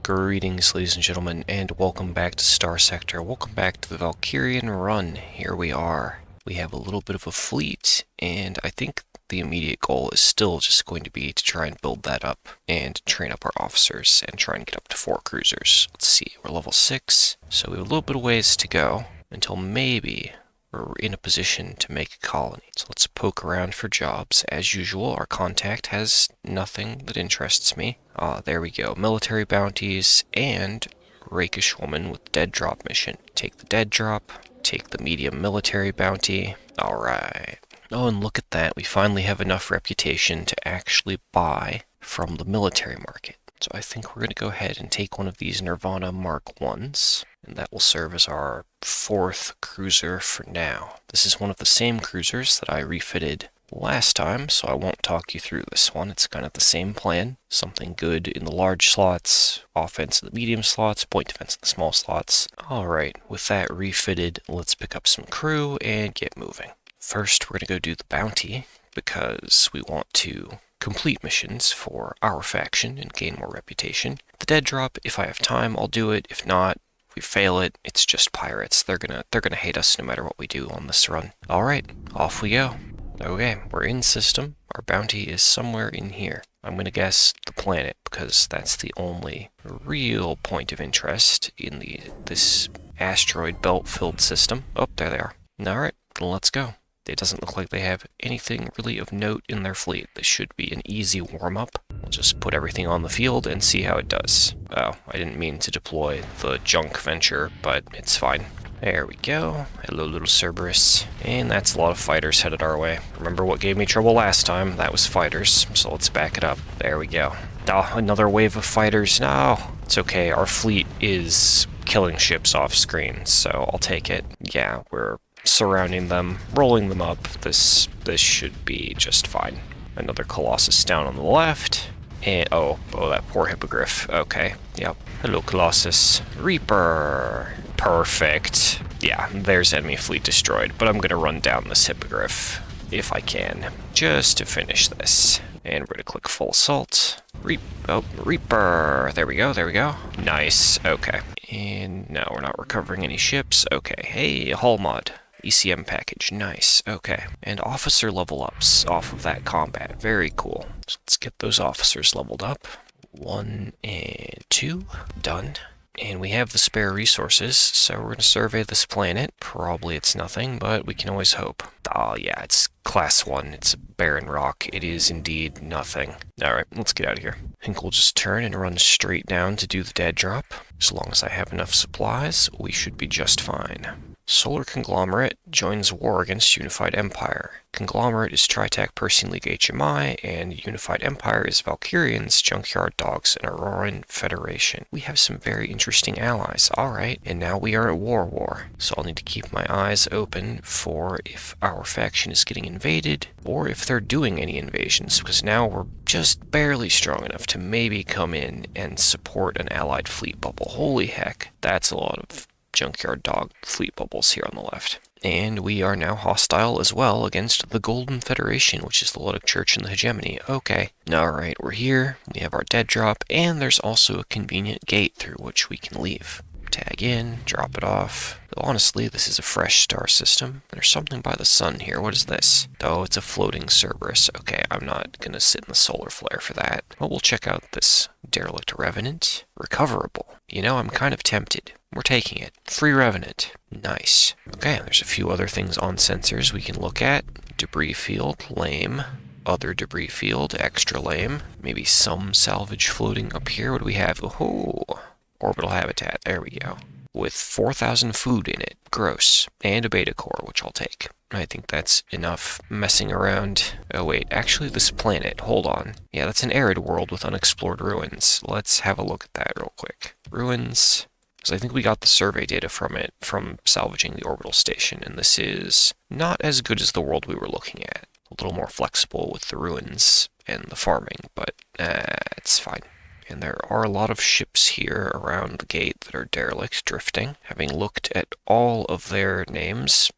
Greetings, ladies and gentlemen, and welcome back to Starsector. Welcome back to the Valkyrian run. Here we are. We have a little bit of a fleet, and I think the immediate goal is still just going to be to try and build that up and train up our officers and try and get up to 4 cruisers. Let's see, we're level 6, so we have a little bit of ways to go until maybe we're in a position to make a colony. So let's poke around for jobs. As usual, our contact has nothing that interests me. There we go. Military bounties and rakish woman with dead drop mission. Take the dead drop, take the medium military bounty. Alright. Oh, and look at that. We finally have enough reputation to actually buy from the military market. So I think we're going to go ahead and take one of these Nirvana Mark 1s, and that will serve as our 4th cruiser for now. This is one of the same cruisers that I refitted last time, so I won't talk you through this one. It's kind of the same plan. Something good in the large slots, offense in the medium slots, point defense in the small slots. Alright, with that refitted, let's pick up some crew and get moving. First, we're going to go do the bounty, because we want to complete missions for our faction and gain more reputation. The dead drop, if I have time, I'll do it. If not, if we fail it, it's just pirates. They're gonna hate us no matter what we do on this run. Alright, off we go. Okay, we're in system. Our bounty is somewhere in here. I'm gonna guess the planet, because that's the only real point of interest in this asteroid belt-filled system. Oh, there they are. Alright, let's go. It doesn't look like they have anything really of note in their fleet. This should be an easy warm-up. We'll just put everything on the field and see how it does. Oh, I didn't mean to deploy the junk venture, but it's fine. There we go. Hello, little Cerberus. And that's a lot of fighters headed our way. Remember what gave me trouble last time? That was fighters, so let's back it up. There we go. Oh, another wave of fighters. No, it's okay. Our fleet is killing ships off screen, so I'll take it. Yeah, we're surrounding them, rolling them up. This should be just fine. Another Colossus down on the left. And oh, that poor Hippogriff. Okay, yep. Hello, Colossus. Reaper. Perfect. Yeah, there's enemy fleet destroyed, but I'm gonna run down this Hippogriff if I can, just to finish this. And we're gonna click full assault. Reaper. There we go, there we go. Nice, okay. And no, we're not recovering any ships. Okay, hey, hull mod. ECM package, nice, okay. And officer level ups off of that combat, very cool. So let's get those officers leveled up. 1 and 2, done. And we have the spare resources, so we're going to survey this planet. Probably it's nothing, but we can always hope. Oh yeah, it's class 1, it's a barren rock. It is indeed nothing. Alright, let's get out of here. I think we'll just turn and run straight down to do the dead drop. As long as I have enough supplies, we should be just fine. Solar Conglomerate joins war against Unified Empire. Conglomerate is Tritac Pershing League HMI, and Unified Empire is Valkyrians, Junkyard Dogs, and Auroran Federation. We have some very interesting allies. Alright, and now we are at war. So I'll need to keep my eyes open for if our faction is getting invaded, or if they're doing any invasions, because now we're just barely strong enough to maybe come in and support an allied fleet bubble. Holy heck, that's a lot of Junkyard Dog fleet bubbles here on the left. And we are now hostile as well against the Golden Federation, which is the Ludic Church and the Hegemony. Okay. Alright, we're here. We have our dead drop, and there's also a convenient gate through which we can leave. Tag in, drop it off. Honestly, this is a fresh star system. There's something by the sun here. What is this? Oh, it's a floating Cerberus. Okay, I'm not gonna sit in the solar flare for that. Well, we'll check out this derelict Revenant. Recoverable. You know, I'm kind of tempted. We're taking it. Free Revenant. Nice. Okay, there's a few other things on sensors we can look at. Debris field, lame. Other debris field, extra lame. Maybe some salvage floating up here. What do we have? Oh, orbital habitat. There we go. With 4,000 food in it. Gross. And a beta core, which I'll take. I think that's enough messing around. Oh wait, actually this planet, hold on. Yeah, that's an arid world with unexplored ruins. Let's have a look at that real quick. Ruins. Because I think we got the survey data from it, from salvaging the orbital station, and this is not as good as the world we were looking at. A little more flexible with the ruins and the farming, but it's fine. And there are a lot of ships here around the gate that are derelict, drifting. Having looked at all of their names,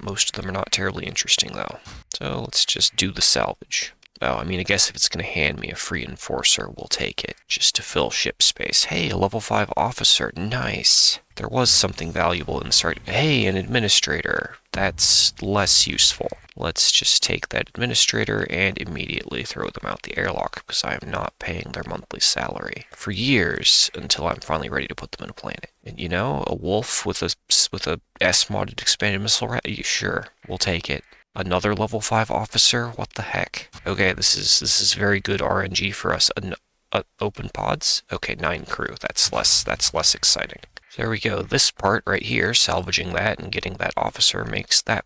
most of them are not terribly interesting though. So let's just do the salvage. Oh, I mean, I guess if it's going to hand me a free enforcer, we'll take it, just to fill ship space. Hey, a level 5 officer, nice. There was something valuable in the start. Hey, an administrator. That's less useful. Let's just take that administrator and immediately throw them out the airlock, because I am not paying their monthly salary for years until I'm finally ready to put them in a planet. And you know, a wolf with a S-modded expanded missile sure, we'll take it. Another level 5 officer? What the heck? Okay, this is very good RNG for us. Open pods? Okay, 9 crew. That's less exciting. So there we go. This part right here, salvaging that and getting that officer makes that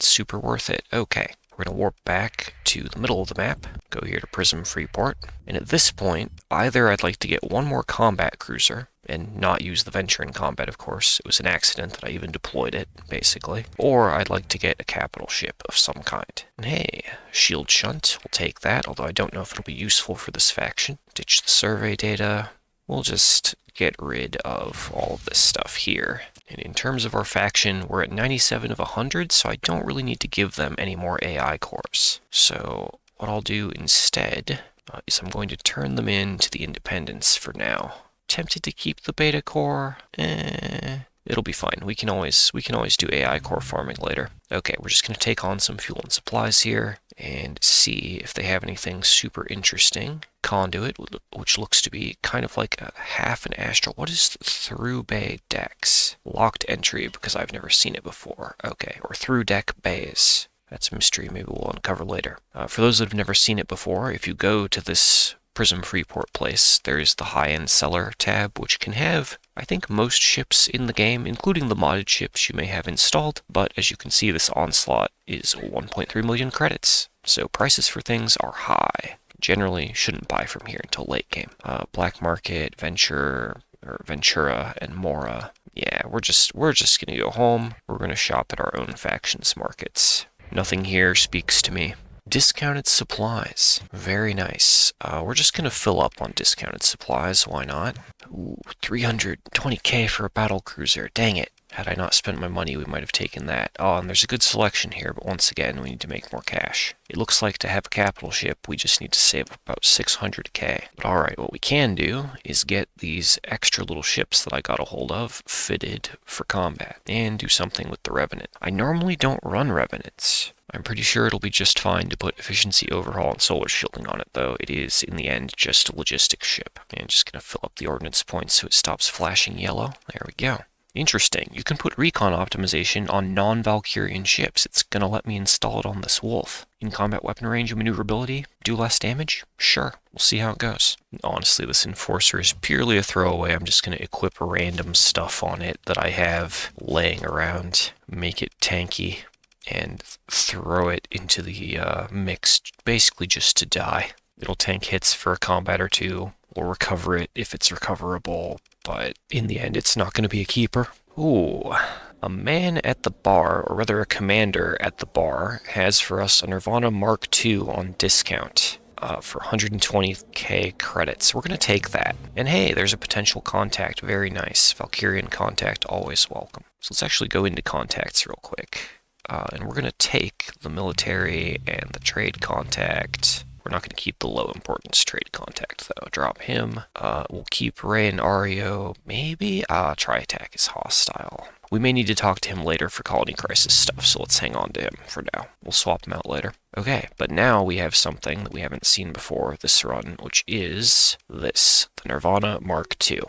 super worth it. Okay. We're going to warp back to the middle of the map, go here to Prism Freeport, and at this point, either I'd like to get one more combat cruiser, and not use the Venture in combat, of course. It was an accident that I even deployed it, basically. Or I'd like to get a capital ship of some kind. And hey, shield shunt, we'll take that, although I don't know if it'll be useful for this faction. Ditch the survey data. We'll just get rid of all of this stuff here. And in terms of our faction, we're at 97 of 100, so I don't really need to give them any more AI cores. So what I'll do instead is I'm going to turn them into the independents for now. Tempted to keep the beta core. It'll be fine. We can always do AI core farming later. Okay, we're just going to take on some fuel and supplies here and see if they have anything super interesting. Conduit, which looks to be kind of like a half an astral. What is through bay decks? Locked entry, because I've never seen it before. Okay, or through deck bays. That's a mystery. Maybe we'll uncover later. For those that have never seen it before, if you go to this Prism Freeport place, there's the high-end seller tab, which can have, I think, most ships in the game, including the modded ships you may have installed, but as you can see, this onslaught is 1.3 million credits, so prices for things are high. Generally, shouldn't buy from here until late game. Black Market, Ventura, and Mora. Yeah, we're just gonna go home. We're gonna shop at our own factions markets. Nothing here speaks to me. Discounted supplies. Very nice. We're just going to fill up on discounted supplies. Why not? Ooh, 320k for a battle cruiser. Dang it. Had I not spent my money, we might have taken that. Oh, and there's a good selection here, but once again, we need to make more cash. It looks like to have a capital ship, we just need to save about 600k. But alright, what we can do is get these extra little ships that I got a hold of fitted for combat, and do something with the Revenant. I normally don't run Revenants. I'm pretty sure it'll be just fine to put efficiency overhaul and solar shielding on it, though it is, in the end, just a logistics ship. And just gonna fill up the ordnance points so it stops flashing yellow. There we go. Interesting. You can put recon optimization on non-Valkyrian ships. It's gonna let me install it on this wolf. In combat weapon range and maneuverability, do less damage? Sure. We'll see how it goes. Honestly, this enforcer is purely a throwaway. I'm just gonna equip random stuff on it that I have laying around, make it tanky, and throw it into the mix, basically just to die. It'll tank hits for a combat or two. We'll recover it if it's recoverable, but in the end, it's not going to be a keeper. Ooh, a man at the bar, or rather a commander at the bar, has for us a Nirvana Mark II on discount for 120k credits. We're going to take that. And hey, there's a potential contact. Very nice. Valkyrian contact, always welcome. So let's actually go into contacts real quick. And we're going to take the military and the trade contact. We're not going to keep the low importance trade contact, though. Drop him. We'll keep Ray and Ario. Maybe? Tri-attack is hostile. We may need to talk to him later for Colony Crisis stuff, so let's hang on to him for now. We'll swap him out later. Okay, but now we have something that we haven't seen before this run, which is this, the Nirvana Mark II.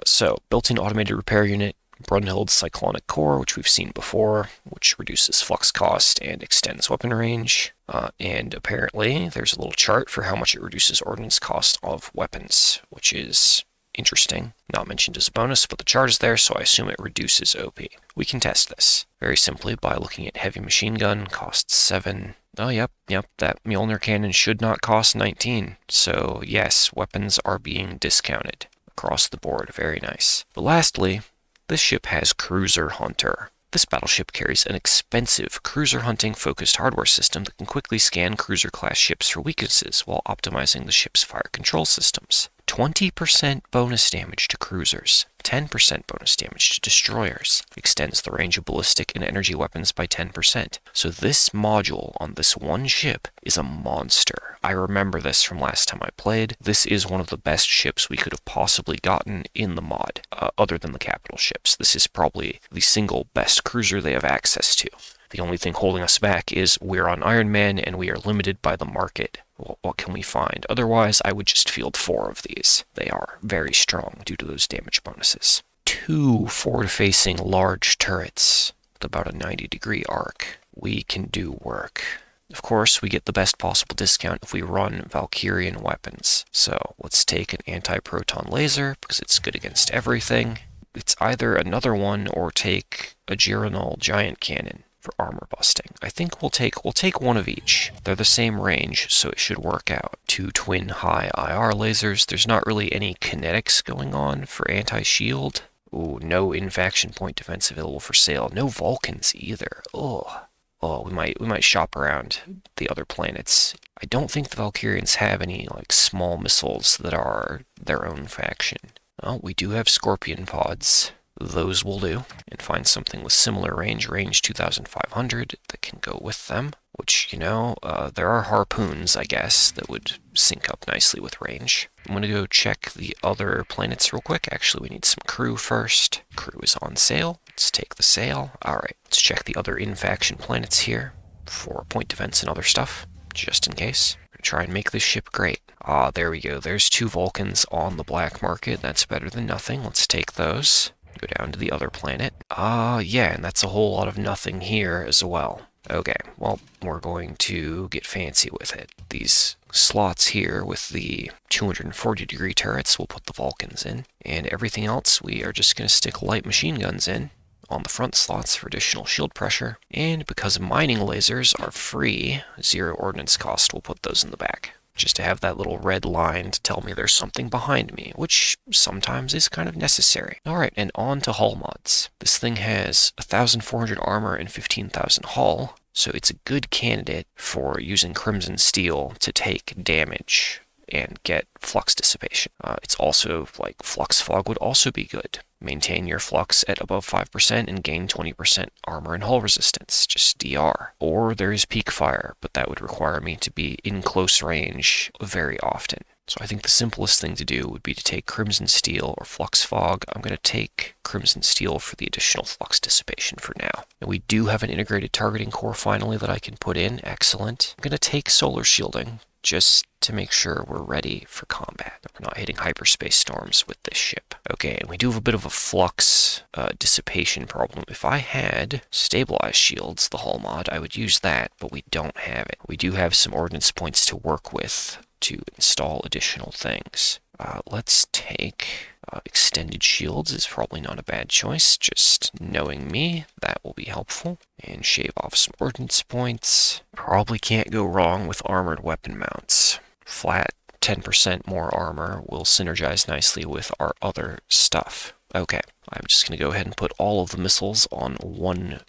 So, built-in automated repair unit, Brunhild's Cyclonic Core, which we've seen before, which reduces flux cost and extends weapon range. And apparently, there's a little chart for how much it reduces ordnance cost of weapons, which is interesting. Not mentioned as a bonus, but the chart is there, so I assume it reduces OP. We can test this very simply by looking at heavy machine gun, costs 7. Oh, yep, that Mjolnir cannon should not cost 19. So, yes, weapons are being discounted across the board. Very nice. But lastly, this ship has Cruiser Hunter. This battleship carries an expensive cruiser hunting focused hardware system that can quickly scan cruiser class ships for weaknesses while optimizing the ship's fire control systems. 20% bonus damage to cruisers, 10% bonus damage to destroyers. Extends the range of ballistic and energy weapons by 10%. So this module on this one ship is a monster. I remember this from last time I played. This is one of the best ships we could have possibly gotten in the mod, other than the capital ships. This is probably the single best cruiser they have access to. The only thing holding us back is we're on Ironman and we are limited by the market. What can we find? Otherwise, I would just field 4 of these. They are very strong due to those damage bonuses. 2 forward-facing large turrets with about a 90-degree arc. We can do work. Of course, we get the best possible discount if we run Valkyrian weapons. So let's take an anti-proton laser because it's good against everything. It's either another one or take a Gironol giant cannon for armor busting. I think we'll take one of each. They're the same range, so it should work out. 2 twin high IR lasers. There's not really any kinetics going on for anti-shield. Ooh, no in-faction point defense available for sale. No Vulcans either. Oh, we might shop around the other planets. I don't think the Valkyrians have any like small missiles that are their own faction. Well, we do have Scorpion pods. Those will do, and find something with similar range 2,500, that can go with them, which, you know, there are harpoons, I guess, that would sync up nicely with range. I'm going to go check the other planets real quick. Actually, we need some crew first. Crew is on sale. Let's take the sale. Alright, let's check the other in-faction planets here for point defense and other stuff, just in case. I'm going to try and make this ship great. Ah, there we go. There's 2 Vulcans on the black market. That's better than nothing. Let's take those. Go down to the other planet. Yeah, and that's a whole lot of nothing here as well. Okay, well, we're going to get fancy with it. These slots here with the 240-degree turrets, we'll put the Vulcans in. And everything else, we are just going to stick light machine guns in on the front slots for additional shield pressure. And because mining lasers are free, 0 ordnance cost, we'll put those in the back. Just to have that little red line to tell me there's something behind me, which sometimes is kind of necessary. Alright, and on to hull mods. This thing has 1,400 armor and 15,000 hull, so it's a good candidate for using Crimson Steel to take damage and get flux dissipation. It's also, like, Flux Fog would also be good. Maintain your flux at above 5% and gain 20% armor and hull resistance, just DR. Or there's Peak Fire, but that would require me to be in close range very often. So I think the simplest thing to do would be to take Crimson Steel or Flux Fog. I'm going to take Crimson Steel for the additional flux dissipation for now. And we do have an integrated targeting core finally that I can put in. Excellent. I'm going to take Solar Shielding just to make sure we're ready for combat. We're not hitting hyperspace storms with this ship. Okay, and we do have a bit of a flux dissipation problem. If I had stabilized shields, the hull mod, I would use that, but we don't have it. We do have some ordnance points to work with to install additional things. Let's take extended shields is probably not a bad choice. Just knowing me, that will be helpful. And shave off some ordnance points. Probably can't go wrong with armored weapon mounts. Flat 10% more armor will synergize nicely with our other stuff. Okay, I'm just going to go ahead and put all of the missiles on one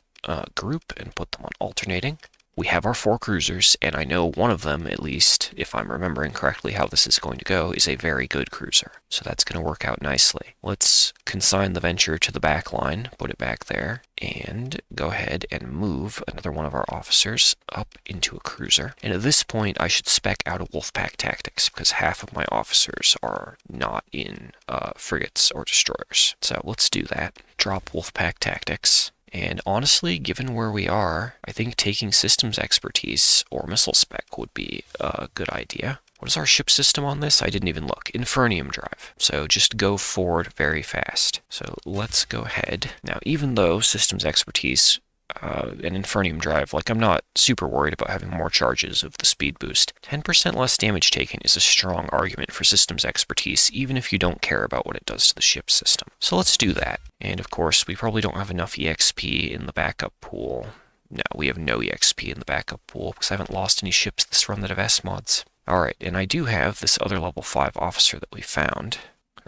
group and put them on alternating. We have our 4 cruisers, and I know one of them, at least, if I'm remembering correctly how this is going to go, is a very good cruiser. So that's going to work out nicely. Let's consign the Venture to the back line, put it back there, and go ahead and move another one of our officers up into a cruiser. And at this point, I should spec out a Wolfpack Tactics, because half of my officers are not in frigates or destroyers. So let's do that. Drop Wolfpack Tactics. And honestly, given where we are, I think taking systems expertise or missile spec would be a good idea. What is our ship system on this? I didn't even look. Infernium drive. So just go forward very fast. So let's go ahead. Now, even though systems expertise an Infernium drive, like I'm not super worried about having more charges of the speed boost. 10% less damage taken is a strong argument for systems expertise, even if you don't care about what it does to the ship system. So let's do that. And of course, we probably don't have enough EXP in the backup pool. No, we have no EXP in the backup pool because I haven't lost any ships this run that have S mods. Alright, and I do have this other level 5 officer that we found.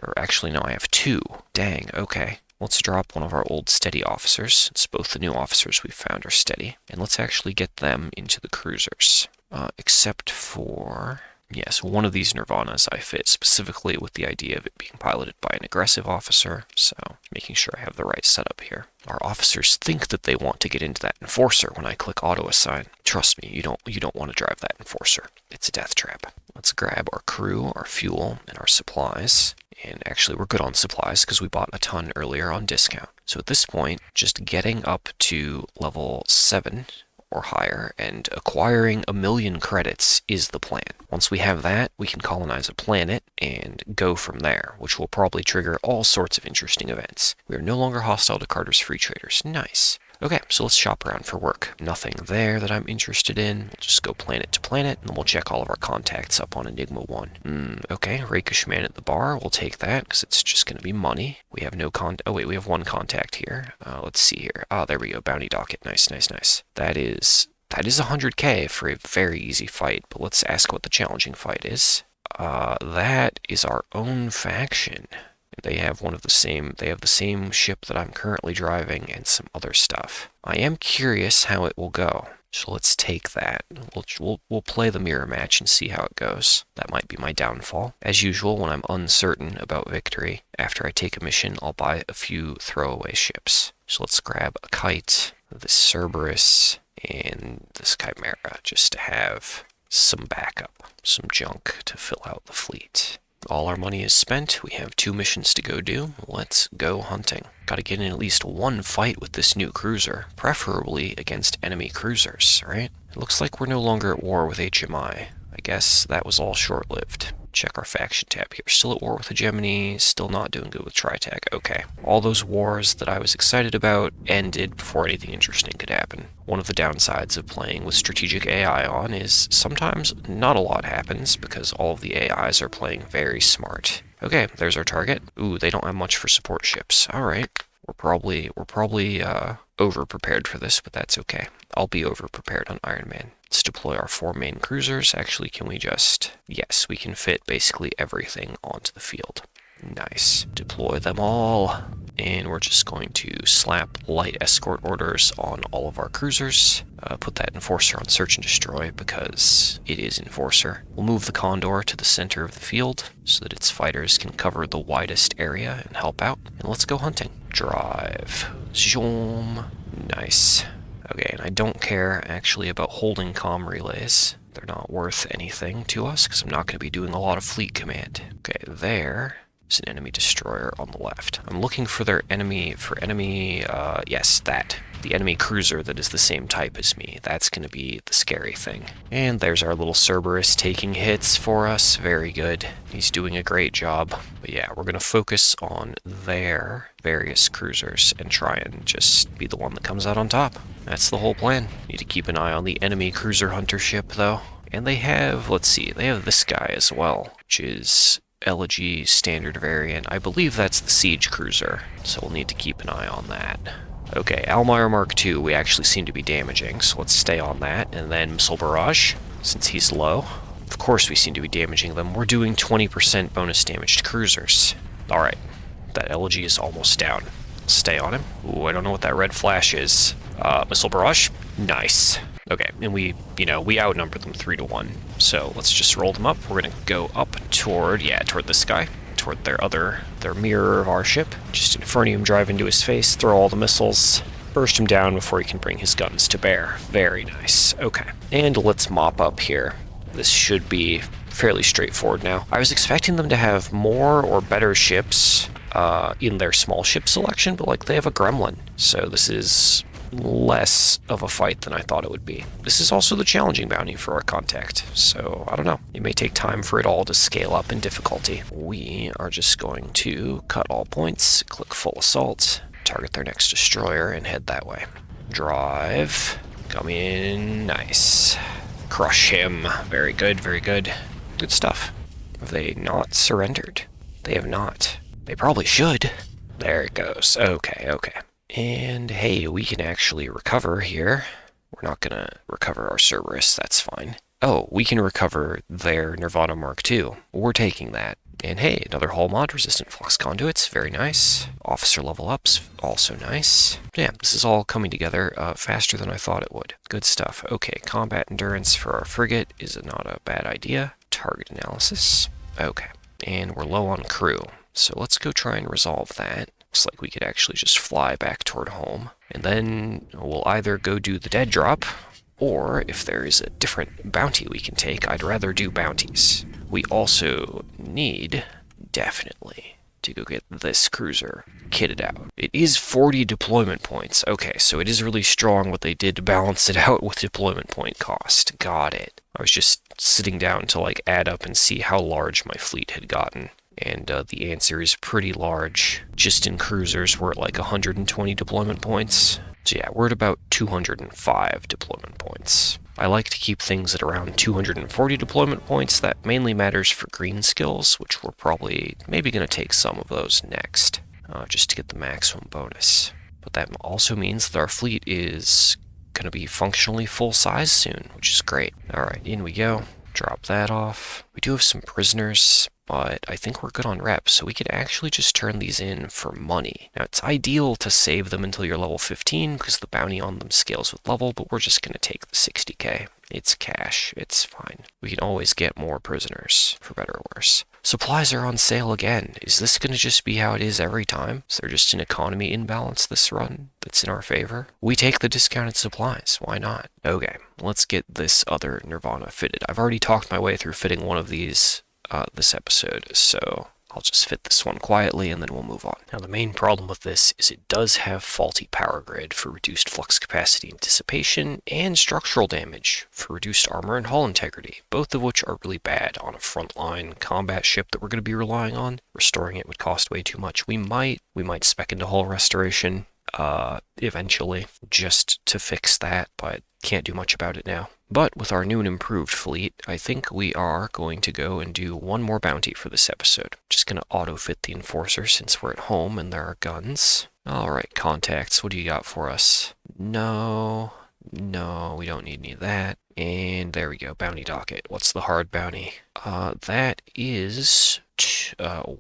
Or actually, no, I have 2. Dang, okay. Let's drop one of our old steady officers, since both the new officers we've found are steady. And let's actually get them into the cruisers. Except for Yes, one of these Nirvanas I fit specifically with the idea of it being piloted by an aggressive officer, so making sure I have the right setup here. Our officers think that they want to get into that Enforcer when I click auto assign. Trust me, you don't want to drive that Enforcer. It's a death trap. Let's grab our crew, our fuel, and our supplies. And actually, we're good on supplies because we bought a ton earlier on discount. So at this point, just getting up to level 7 or higher and acquiring 1,000,000 credits is the plan. Once we have that, we can colonize a planet and go from there, which will probably trigger all sorts of interesting events. We are no longer hostile to Carter's Freetraders. Nice. Okay, so let's shop around for work. Nothing there that I'm interested in. We'll just go planet to planet, and then we'll check all of our contacts up on Enigma 1. Okay, rakish man at the bar. We'll take that, because it's just going to be money. We have no oh wait, we have one contact here. Let's see here. Ah, there we go. Bounty docket. Nice, nice, nice. That is 100k for a very easy fight, but let's ask what the challenging fight is. That is our own faction. They have the same ship that I'm currently driving and some other stuff. I am curious how it will go. So let's take that. We'll play the mirror match and see how it goes. That might be my downfall. As usual, when I'm uncertain about victory, after I take a mission, I'll buy a few throwaway ships. So let's grab a kite, this Cerberus, and this Chimera, just to have some backup, some junk to fill out the fleet. All our money is spent. We have 2 missions to go do. Let's go hunting. Gotta get in at least one fight with this new cruiser, preferably against enemy cruisers, right? It looks like we're no longer at war with HMI. I guess that was all short-lived. Check our faction tab here. Still at war with Hegemony, still not doing good with Tritech. Okay. All those wars that I was excited about ended before anything interesting could happen. One of the downsides of playing with strategic AI on is sometimes not a lot happens because all of the AIs are playing very smart. Okay, there's our target. Ooh, they don't have much for support ships. All right. We're probably over-prepared for this, but that's okay. I'll be over-prepared on Ironman. Let's deploy our 4 main cruisers. Actually, can we just... Yes, we can fit basically everything onto the field. Nice. Deploy them all. And we're just going to slap light escort orders on all of our cruisers. Put that Enforcer on search and destroy because it is Enforcer. We'll move the Condor to the center of the field so that its fighters can cover the widest area and help out. And let's go hunting. Drive. Zoom. Nice. Okay, and I don't care actually about holding comm relays. They're not worth anything to us because I'm not going to be doing a lot of fleet command. Okay, there is an enemy destroyer on the left. I'm looking for their enemy, yes, that. The enemy cruiser that is the same type as me. That's going to be the scary thing. And there's our little Cerberus taking hits for us. Very good. He's doing a great job. But yeah, we're going to focus on their various cruisers and try and just be the one that comes out on top. That's the whole plan. Need to keep an eye on the enemy cruiser hunter ship, though. And they have, let's see, they have this guy as well, which is Elegy standard variant. I believe that's the siege cruiser, so we'll need to keep an eye on that. Okay, Almire Mark II we actually seem to be damaging, so let's stay on that. And then Missile Barrage, since he's low. Of course we seem to be damaging them. We're doing 20% bonus damage to cruisers. Alright, that Elegy is almost down. Stay on him. Ooh, I don't know what that red flash is. Missile Barrage? Nice. Okay, and we outnumber them 3-1. So let's just roll them up. We're gonna go up toward this guy. Toward their mirror of our ship. Just Infernium drive into his face, throw all the missiles, burst him down before he can bring his guns to bear. Very nice. Okay, and let's mop up here. This should be fairly straightforward now. I was expecting them to have more or better ships in their small ship selection, but like they have a Gremlin, so this is less of a fight than I thought it would be. This is also the challenging bounty for our contact, so I don't know. It may take time for it all to scale up in difficulty. We are just going to cut all points, click full assault, target their next destroyer, and head that way. Drive. Come in. Nice. Crush him. Very good, very good. Good stuff. Have they not surrendered? They have not. They probably should. There it goes. Okay, okay. And hey, we can actually recover here. We're not gonna recover our Cerberus, that's fine. Oh, we can recover their Nirvana Mark II. We're taking that. And hey, another hull mod, resistant flux conduits, very nice. Officer level ups, also nice. Yeah, this is all coming together faster than I thought it would. Good stuff. Okay, combat endurance for our frigate is not a bad idea. Target analysis. Okay, and we're low on crew, so let's go try and resolve that. Looks like we could actually just fly back toward home, and then we'll either go do the dead drop, or if there is a different bounty we can take, I'd rather do bounties. We also need, definitely, to go get this cruiser kitted out. It is 40 deployment points. Okay, so it is really strong, but they did balance it out with deployment point cost. Got it. I was just sitting down to like add up and see how large my fleet had gotten. And the answer is pretty large. Just in cruisers, we're at like 120 deployment points. So yeah, we're at about 205 deployment points. I like to keep things at around 240 deployment points. That mainly matters for green skills, which we're probably maybe going to take some of those next, just to get the maximum bonus. But that also means that our fleet is going to be functionally full size soon, which is great. All right, in we go. Drop that off. We do have some prisoners, but I think we're good on reps, so we could actually just turn these in for money. Now, it's ideal to save them until you're level 15, because the bounty on them scales with level, but we're just going to take the 60k. It's cash. It's fine. We can always get more prisoners, for better or worse. Supplies are on sale again. Is this going to just be how it is every time? Is there just an economy imbalance this run that's in our favor? We take the discounted supplies. Why not? Okay, let's get this other Nirvana fitted. I've already talked my way through fitting one of these this episode, so I'll just fit this one quietly and then we'll move on. Now, the main problem with this is it does have faulty power grid for reduced flux capacity and dissipation, and structural damage for reduced armor and hull integrity, both of which are really bad on a frontline combat ship that we're going to be relying on. Restoring it would cost way too much. We might spec into hull restoration eventually, just to fix that, but can't do much about it now. But with our new and improved fleet, I think we are going to go and do one more bounty for this episode. Just going to auto-fit the Enforcer since we're at home and there are guns. Alright, contacts, what do you got for us? No, we don't need any of that. And there we go, bounty docket. What's the hard bounty? That is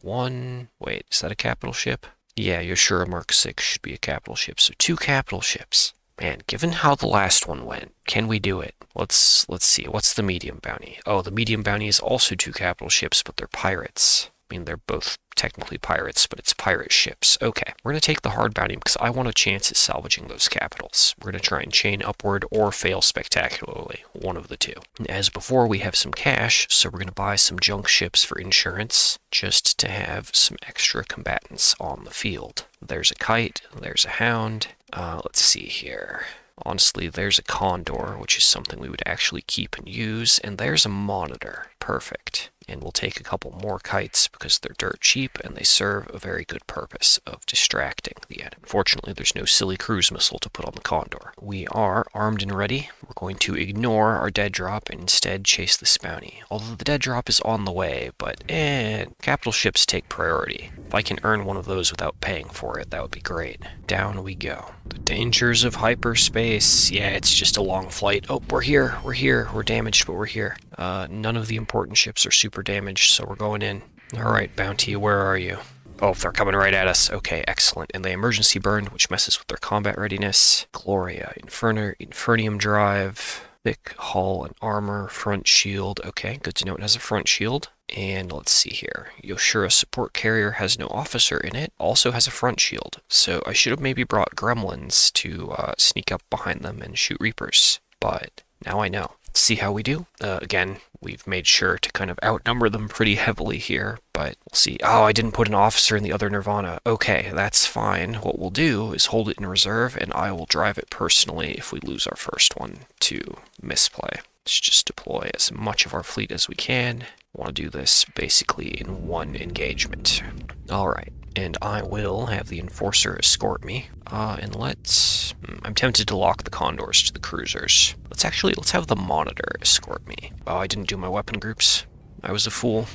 one... Wait, is that a capital ship? Yeah, Yashura Mark 6 should be a capital ship, so 2 capital ships. Man, given how the last one went, can we do it? Let's see, what's the medium bounty? Oh, the medium bounty is also 2 capital ships, but they're pirates. I mean, they're both technically pirates, but it's pirate ships. Okay, we're going to take the hard bounty because I want a chance at salvaging those capitals. We're going to try and chain upward or fail spectacularly, one of the two. And as before, we have some cash, so we're going to buy some junk ships for insurance, just to have some extra combatants on the field. There's a kite, there's a hound. Let's see here. Honestly, there's a condor, which is something we would actually keep and use, and there's a monitor. Perfect. And we'll take a couple more kites because they're dirt cheap and they serve a very good purpose of distracting the enemy. Fortunately, there's no silly cruise missile to put on the condor. We are armed and ready. We're going to ignore our dead drop and instead chase this bounty. Although the dead drop is on the way, but capital ships take priority. If I can earn one of those without paying for it, that would be great. Down we go. The dangers of hyperspace. Yeah, it's just a long flight. Oh, we're here. We're damaged, but we're here. None of the important ships are super damaged, so we're going in. Alright, bounty, where are you? Oh, they're coming right at us. Okay, excellent. And they emergency burned, which messes with their combat readiness. Gloria, Infernium drive, thick hull and armor, front shield. Okay, good to know it has a front shield. And let's see here. Yoshura support carrier has no officer in it, also has a front shield. So I should have maybe brought gremlins to sneak up behind them and shoot reapers. But now I know. Let's see how we do. Again, we've made sure to kind of outnumber them pretty heavily here, but we'll see. Oh, I didn't put an officer in the other Nirvana. Okay, that's fine. What we'll do is hold it in reserve, and I will drive it personally if we lose our first one to misplay. Let's just deploy as much of our fleet as we can. I want to do this basically in one engagement. Alright, and I will have the Enforcer escort me. And let's... I'm tempted to lock the Condors to the cruisers. Let's have the Monitor escort me. Oh, I didn't do my weapon groups. I was a fool.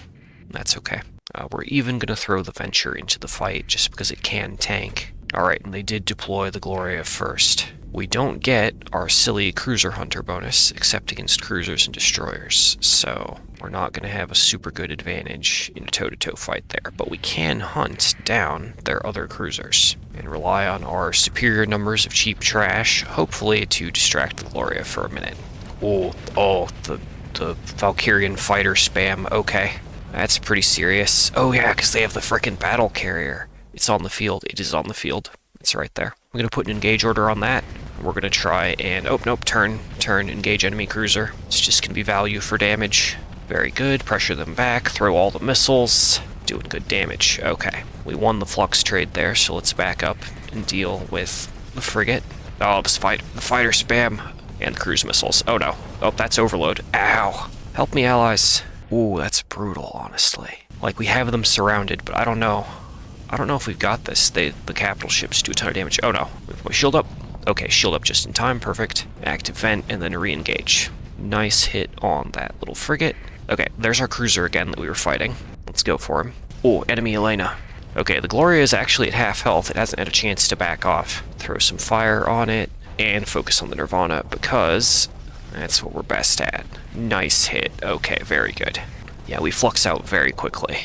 That's okay. We're even going to throw the Venture into the fight just because it can tank. Alright, and they did deploy the Gloria first. We don't get our silly Cruiser Hunter bonus, except against cruisers and destroyers, so we're not going to have a super good advantage in a toe-to-toe fight there, but we can hunt down their other cruisers and rely on our superior numbers of cheap trash, hopefully to distract the Gloria for a minute. Oh, the the Valkyrian fighter spam. Okay. That's pretty serious. Oh yeah, because they have the frickin' battle carrier. It's on the field. It is on the field. It's right there. I'm going to put an engage order on that. We're going to try and... Oh, nope. Turn, engage enemy cruiser. It's just going to be value for damage. Very good. Pressure them back. Throw all the missiles. Doing good damage. Okay. We won the flux trade there, so let's back up and deal with the frigate. Oh, the fighter spam. And the cruise missiles. Oh, no. Oh, that's overload. Ow. Help me, allies. Ooh, that's brutal, honestly. Like, we have them surrounded, but I don't know. I don't know if we've got this. The capital ships do a ton of damage. Oh, no. Move my shield up. Okay, shield up just in time. Perfect. Active vent, and then re-engage. Nice hit on that little frigate. Okay, there's our cruiser again that we were fighting. Let's go for him. Oh, enemy Elena. Okay, the Gloria is actually at half health. It hasn't had a chance to back off. Throw some fire on it, and focus on the Nirvana, because that's what we're best at. Nice hit. Okay, very good. Yeah, we flux out very quickly.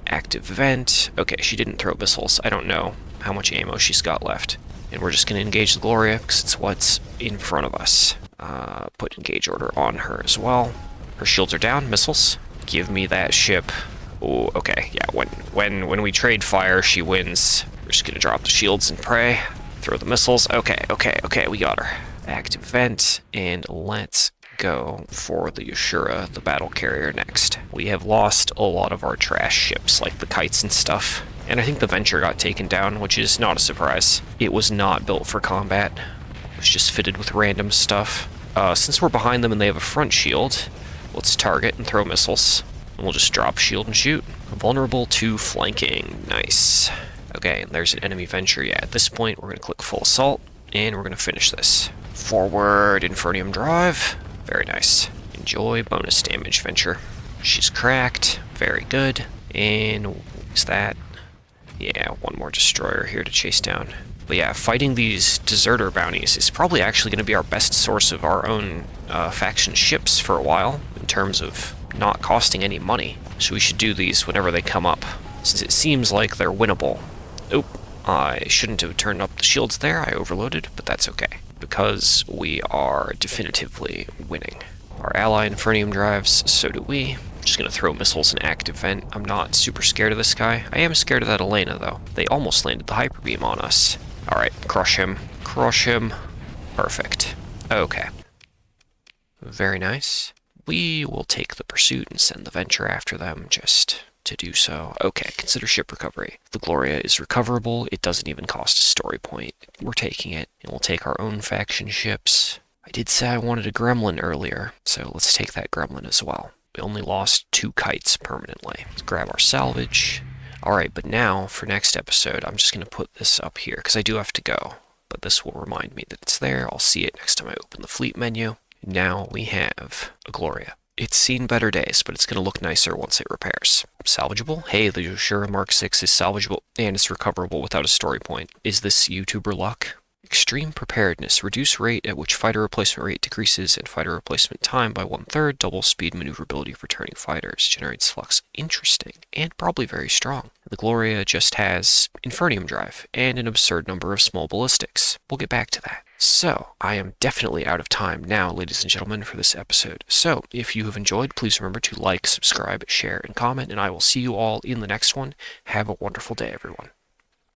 Active vent. Okay, she didn't throw missiles. I don't know how much ammo she's got left. And we're just going to engage the Gloria, because it's what's in front of us. Put engage order on her as well. Her shields are down. Missiles. Give me that ship. Oh, okay. Yeah, when we trade fire, she wins. We're just going to drop the shields and pray. Throw the missiles. Okay, we got her. Active vent, and let's go for the Yashura, the battle carrier, next. We have lost a lot of our trash ships, like the kites and stuff. And I think the Venture got taken down, which is not a surprise. It was not built for combat. It was just fitted with random stuff. Since we're behind them and they have a front shield, let's target and throw missiles. And we'll just drop shield and shoot. Vulnerable to flanking. Nice. Okay, and there's an enemy Venture. Yeah, at this point, we're going to click full assault, and we're going to finish this. Forward Infernium drive. Very nice. Enjoy bonus damage, Venture. She's cracked. Very good. And what is that? Yeah, one more destroyer here to chase down. But yeah, fighting these deserter bounties is probably actually going to be our best source of our own faction ships for a while, in terms of not costing any money. So we should do these whenever they come up, since it seems like they're winnable. Oop, I shouldn't have turned up the shields there. I overloaded, but that's okay, because we are definitively winning. Our ally Infernium drives, so do we. I'm just going to throw missiles and active vent. I'm not super scared of this guy. I am scared of that Elena, though. They almost landed the hyper beam on us. Alright, crush him. Crush him. Perfect. Okay. Very nice. We will take the pursuit and send the Venture after them, just to do so. Okay, consider ship recovery. The Gloria is recoverable. It doesn't even cost a story point. We're taking it, and we'll take our own faction ships. I did say I wanted a Gremlin earlier, so let's take that Gremlin as well. We only lost 2 kites permanently. Let's grab our salvage. Alright, but now, for next episode, I'm just going to put this up here, because I do have to go. But this will remind me that it's there. I'll see it next time I open the fleet menu. Now we have a Gloria. It's seen better days, but it's going to look nicer once it repairs. Salvageable? Hey, the Yashura Mark 6 is salvageable, and it's recoverable without a story point. Is this YouTuber luck? Extreme preparedness. Reduce rate at which fighter replacement rate decreases and fighter replacement time by 1/3. Double speed maneuverability of returning fighters. Generates flux. Interesting. And probably very strong. The Gloria just has Infernium drive and an absurd number of small ballistics. We'll get back to that. So, I am definitely out of time now, ladies and gentlemen, for this episode. So, if you have enjoyed, please remember to like, subscribe, share, and comment, and I will see you all in the next one. Have a wonderful day, everyone.